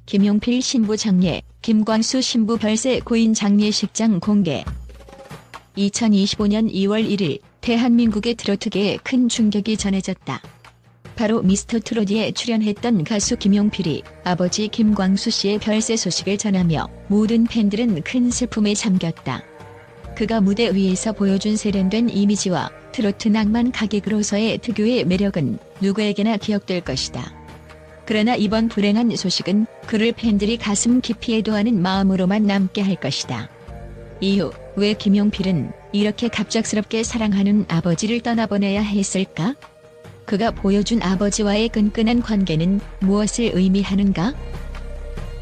김용필 신부 장례, 김광수 신부 별세 고인 장례식장 공개. 2025년 2월 1일 대한민국의 트로트계에 큰 충격이 전해졌다. 바로 미스터 트롯에 출연했던 가수 김용필이 아버지 김광수 씨의 별세 소식을 전하며 모든 팬들은 큰 슬픔에 잠겼다. 그가 무대 위에서 보여준 세련된 이미지와 트로트 낭만 가객으로서의 특유의 매력은 누구에게나 기억될 것이다. 그러나 이번 불행한 소식은 그를 팬들이 가슴 깊이 애도하는 마음으로만 남게 할 것이다. 이유, 왜 김용필은 이렇게 갑작스럽게 사랑하는 아버지를 떠나보내야 했을까? 그가 보여준 아버지와의 끈끈한 관계는 무엇을 의미하는가?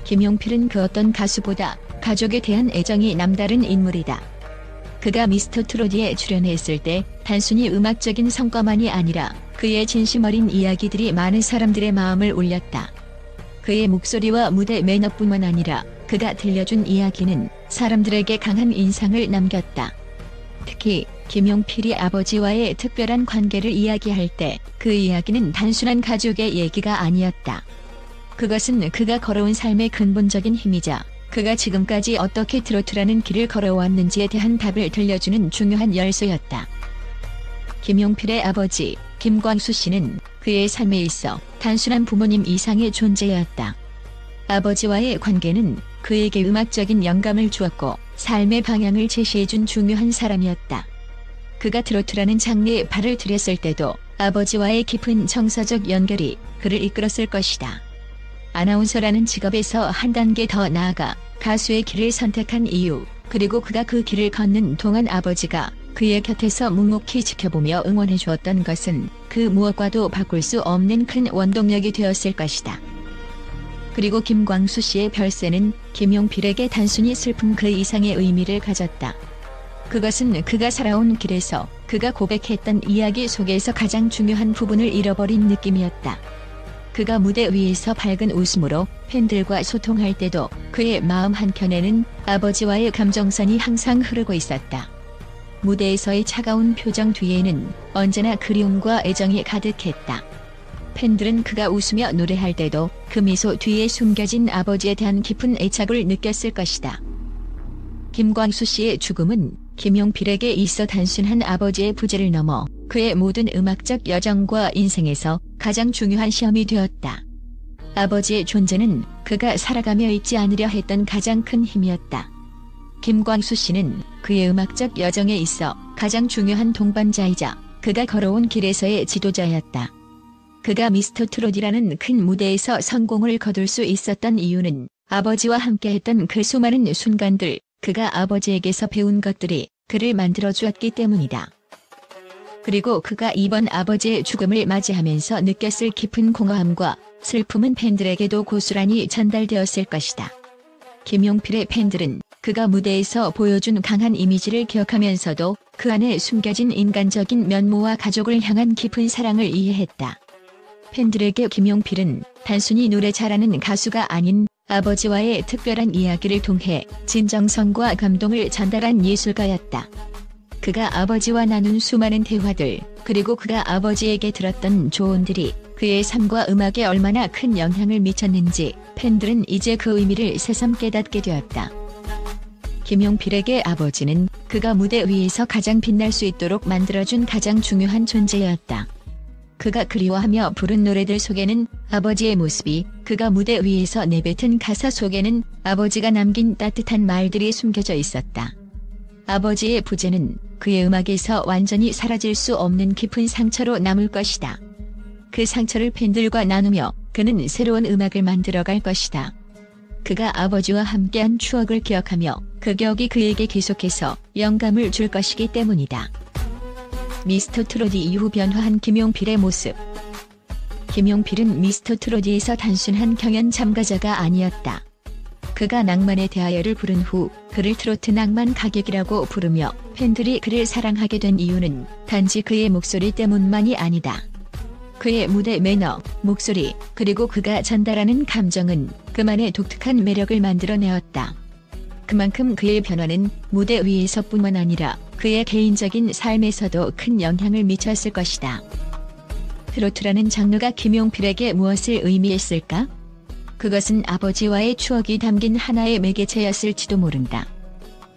김용필은 그 어떤 가수보다 가족에 대한 애정이 남다른 인물이다. 그가 미스터 트롯에 출연했을 때 단순히 음악적인 성과만이 아니라 그의 진심 어린 이야기들이 많은 사람들의 마음을 울렸다. 그의 목소리와 무대 매너뿐만 아니라 그가 들려준 이야기는 사람들에게 강한 인상을 남겼다. 특히 김용필이 아버지와의 특별한 관계를 이야기할 때 그 이야기는 단순한 가족의 얘기가 아니었다. 그것은 그가 걸어온 삶의 근본적인 힘이자 그가 지금까지 어떻게 트로트라는 길을 걸어왔는지에 대한 답을 들려주는 중요한 열쇠였다. 김용필의 아버지 김광수 씨는 그의 삶에 있어 단순한 부모님 이상의 존재였다. 아버지와의 관계는 그에게 음악적인 영감을 주었고 삶의 방향을 제시해준 중요한 사람이었다. 그가 트로트라는 장르에 발을 들였을 때도 아버지와의 깊은 정서적 연결이 그를 이끌었을 것이다. 아나운서라는 직업에서 한 단계 더 나아가 가수의 길을 선택한 이유, 그리고 그가 그 길을 걷는 동안 아버지가 그의 곁에서 묵묵히 지켜보며 응원해 주었던 것은 그 무엇과도 바꿀 수 없는 큰 원동력이 되었을 것이다. 그리고 김광수 씨의 별세는 김용필에게 단순히 슬픈 그 이상의 의미를 가졌다. 그것은 그가 살아온 길에서 그가 고백했던 이야기 속에서 가장 중요한 부분을 잃어버린 느낌이었다. 그가 무대 위에서 밝은 웃음으로 팬들과 소통할 때도 그의 마음 한켠에는 아버지와의 감정선이 항상 흐르고 있었다. 무대에서의 차가운 표정 뒤에는 언제나 그리움과 애정이 가득했다. 팬들은 그가 웃으며 노래할 때도 그 미소 뒤에 숨겨진 아버지에 대한 깊은 애착을 느꼈을 것이다. 김광수 씨의 죽음은 김용필에게 있어 단순한 아버지의 부재를 넘어 그의 모든 음악적 여정과 인생에서 가장 중요한 시험이 되었다. 아버지의 존재는 그가 살아가며 잊지 않으려 했던 가장 큰 힘이었다. 김광수 씨는 그의 음악적 여정에 있어 가장 중요한 동반자이자 그가 걸어온 길에서의 지도자였다. 그가 미스터 트롯이라는 큰 무대에서 성공을 거둘 수 있었던 이유는 아버지와 함께했던 그 수많은 순간들, 그가 아버지에게서 배운 것들이 그를 만들어 주었기 때문이다. 그리고 그가 이번 아버지의 죽음을 맞이하면서 느꼈을 깊은 공허함과 슬픔은 팬들에게도 고스란히 전달되었을 것이다. 김용필의 팬들은 그가 무대에서 보여준 강한 이미지를 기억하면서도 그 안에 숨겨진 인간적인 면모와 가족을 향한 깊은 사랑을 이해했다. 팬들에게 김용필은 단순히 노래 잘하는 가수가 아닌 아버지와의 특별한 이야기를 통해 진정성과 감동을 전달한 예술가였다. 그가 아버지와 나눈 수많은 대화들, 그리고 그가 아버지에게 들었던 조언들이 그의 삶과 음악에 얼마나 큰 영향을 미쳤는지 팬들은 이제 그 의미를 새삼 깨닫게 되었다. 김용필에게 아버지는 그가 무대 위에서 가장 빛날 수 있도록 만들어준 가장 중요한 존재였다. 그가 그리워하며 부른 노래들 속에는 아버지의 모습이, 그가 무대 위에서 내뱉은 가사 속에는 아버지가 남긴 따뜻한 말들이 숨겨져 있었다. 아버지의 부재는 그의 음악에서 완전히 사라질 수 없는 깊은 상처로 남을 것이다. 그 상처를 팬들과 나누며 그는 새로운 음악을 만들어갈 것이다. 그가 아버지와 함께한 추억을 기억하며 그 기억이 그에게 계속해서 영감을 줄 것이기 때문이다. 미스터 트롯 이후 변화한 김용필의 모습. 김용필은 미스터 트롯에서 단순한 경연 참가자가 아니었다. 그가 낭만에 대하여를 부른 후 그를 트로트 낭만 가객이라고 부르며 팬들이 그를 사랑하게 된 이유는 단지 그의 목소리 때문만이 아니다. 그의 무대 매너, 목소리, 그리고 그가 전달하는 감정은 그만의 독특한 매력을 만들어내었다. 그만큼 그의 변화는 무대 위에서뿐만 아니라 그의 개인적인 삶에서도 큰 영향을 미쳤을 것이다. 트로트라는 장르가 김용필에게 무엇을 의미했을까? 그것은 아버지와의 추억이 담긴 하나의 매개체였을지도 모른다.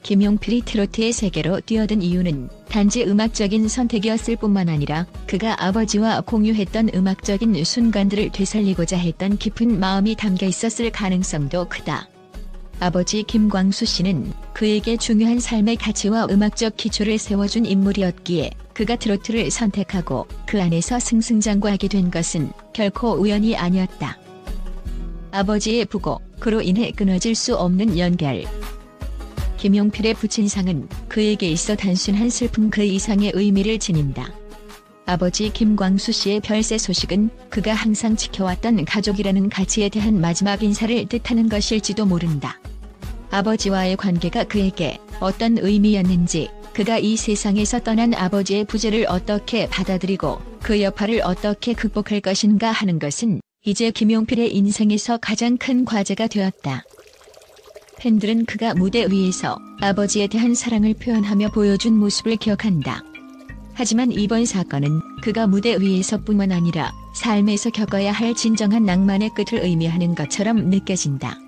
김용필이 트로트의 세계로 뛰어든 이유는 단지 음악적인 선택이었을 뿐만 아니라 그가 아버지와 공유했던 음악적인 순간들을 되살리고자 했던 깊은 마음이 담겨 있었을 가능성도 크다. 아버지 김광수 씨는 그에게 중요한 삶의 가치와 음악적 기초를 세워준 인물이었기에 그가 트로트를 선택하고 그 안에서 승승장구하게 된 것은 결코 우연이 아니었다. 아버지의 부고, 그로 인해 끊어질 수 없는 연결. 김용필의 부친상은 그에게 있어 단순한 슬픔 그 이상의 의미를 지닌다. 아버지 김광수 씨의 별세 소식은 그가 항상 지켜왔던 가족이라는 가치에 대한 마지막 인사를 뜻하는 것일지도 모른다. 아버지와의 관계가 그에게 어떤 의미였는지, 그가 이 세상에서 떠난 아버지의 부재를 어떻게 받아들이고 그 여파를 어떻게 극복할 것인가 하는 것은 이제 김용필의 인생에서 가장 큰 과제가 되었다. 팬들은 그가 무대 위에서 아버지에 대한 사랑을 표현하며 보여준 모습을 기억한다. 하지만 이번 사건은 그가 무대 위에서뿐만 아니라 삶에서 겪어야 할 진정한 낭만의 끝을 의미하는 것처럼 느껴진다.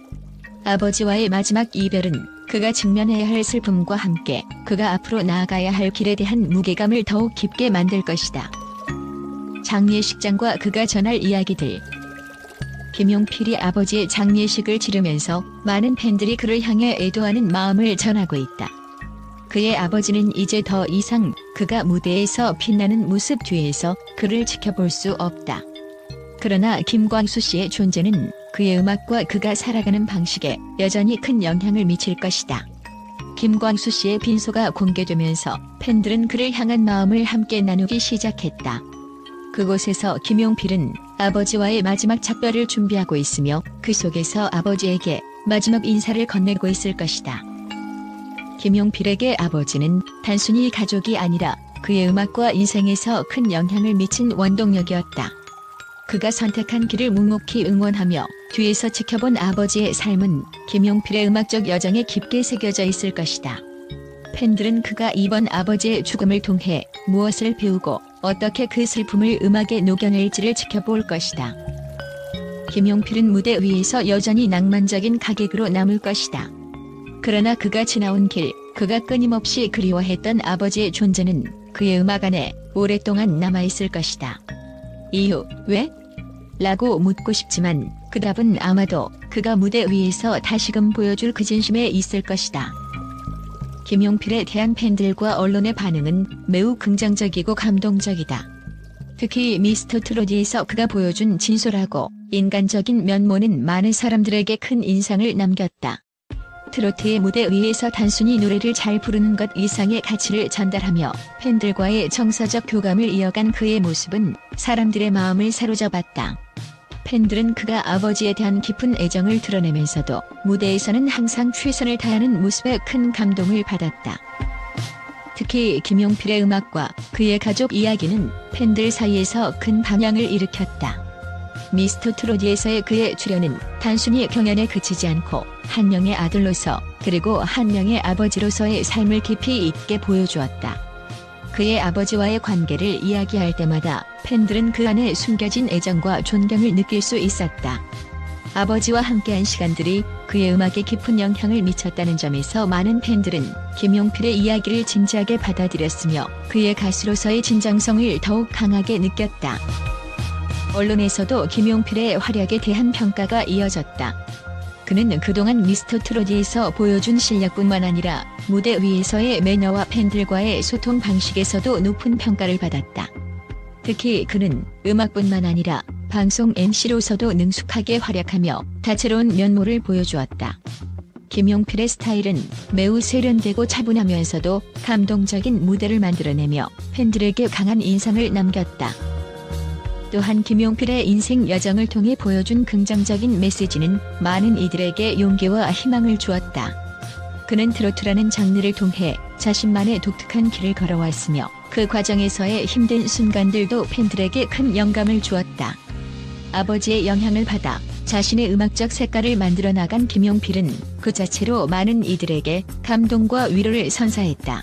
아버지와의 마지막 이별은 그가 직면해야 할 슬픔과 함께 그가 앞으로 나아가야 할 길에 대한 무게감을 더욱 깊게 만들 것이다. 장례식장과 그가 전할 이야기들. 김용필이 아버지의 장례식을 치르면서 많은 팬들이 그를 향해 애도하는 마음을 전하고 있다. 그의 아버지는 이제 더 이상 그가 무대에서 빛나는 모습 뒤에서 그를 지켜볼 수 없다. 그러나 김광수 씨의 존재는 그의 음악과 그가 살아가는 방식에 여전히 큰 영향을 미칠 것이다. 김광수 씨의 빈소가 공개되면서 팬들은 그를 향한 마음을 함께 나누기 시작했다. 그곳에서 김용필은 아버지와의 마지막 작별을 준비하고 있으며 그 속에서 아버지에게 마지막 인사를 건네고 있을 것이다. 김용필에게 아버지는 단순히 가족이 아니라 그의 음악과 인생에서 큰 영향을 미친 원동력이었다. 그가 선택한 길을 묵묵히 응원하며 뒤에서 지켜본 아버지의 삶은 김용필의 음악적 여정에 깊게 새겨져 있을 것이다. 팬들은 그가 이번 아버지의 죽음을 통해 무엇을 배우고 어떻게 그 슬픔을 음악에 녹여낼지를 지켜볼 것이다. 김용필은 무대 위에서 여전히 낭만적인 가객으로 남을 것이다. 그러나 그가 지나온 길, 그가 끊임없이 그리워했던 아버지의 존재는 그의 음악 안에 오랫동안 남아있을 것이다. 이유, 왜? 라고 묻고 싶지만 그 답은 아마도 그가 무대 위에서 다시금 보여줄 그 진심에 있을 것이다. 김용필에 대한 팬들과 언론의 반응은 매우 긍정적이고 감동적이다. 특히 미스터 트로트에서 그가 보여준 진솔하고 인간적인 면모는 많은 사람들에게 큰 인상을 남겼다. 트로트의 무대 위에서 단순히 노래를 잘 부르는 것 이상의 가치를 전달하며 팬들과의 정서적 교감을 이어간 그의 모습은 사람들의 마음을 사로잡았다. 팬들은 그가 아버지에 대한 깊은 애정을 드러내면서도 무대에서는 항상 최선을 다하는 모습에 큰 감동을 받았다. 특히 김용필의 음악과 그의 가족 이야기는 팬들 사이에서 큰 반향을 일으켰다. 미스터 트로트에서의 그의 출연은 단순히 경연에 그치지 않고 한 명의 아들로서 그리고 한 명의 아버지로서의 삶을 깊이 있게 보여주었다. 그의 아버지와의 관계를 이야기할 때마다 팬들은 그 안에 숨겨진 애정과 존경을 느낄 수 있었다. 아버지와 함께한 시간들이 그의 음악에 깊은 영향을 미쳤다는 점에서 많은 팬들은 김용필의 이야기를 진지하게 받아들였으며 그의 가수로서의 진정성을 더욱 강하게 느꼈다. 언론에서도 김용필의 활약에 대한 평가가 이어졌다. 그는 그동안 미스터 트로트에서 보여준 실력뿐만 아니라 무대 위에서의 매너와 팬들과의 소통 방식에서도 높은 평가를 받았다. 특히 그는 음악뿐만 아니라 방송 MC로서도 능숙하게 활약하며 다채로운 면모를 보여주었다. 김용필의 스타일은 매우 세련되고 차분하면서도 감동적인 무대를 만들어내며 팬들에게 강한 인상을 남겼다. 또한 김용필의 인생 여정을 통해 보여준 긍정적인 메시지는 많은 이들에게 용기와 희망을 주었다. 그는 트로트라는 장르를 통해 자신만의 독특한 길을 걸어왔으며 그 과정에서의 힘든 순간들도 팬들에게 큰 영감을 주었다. 아버지의 영향을 받아 자신의 음악적 색깔을 만들어 나간 김용필은 그 자체로 많은 이들에게 감동과 위로를 선사했다.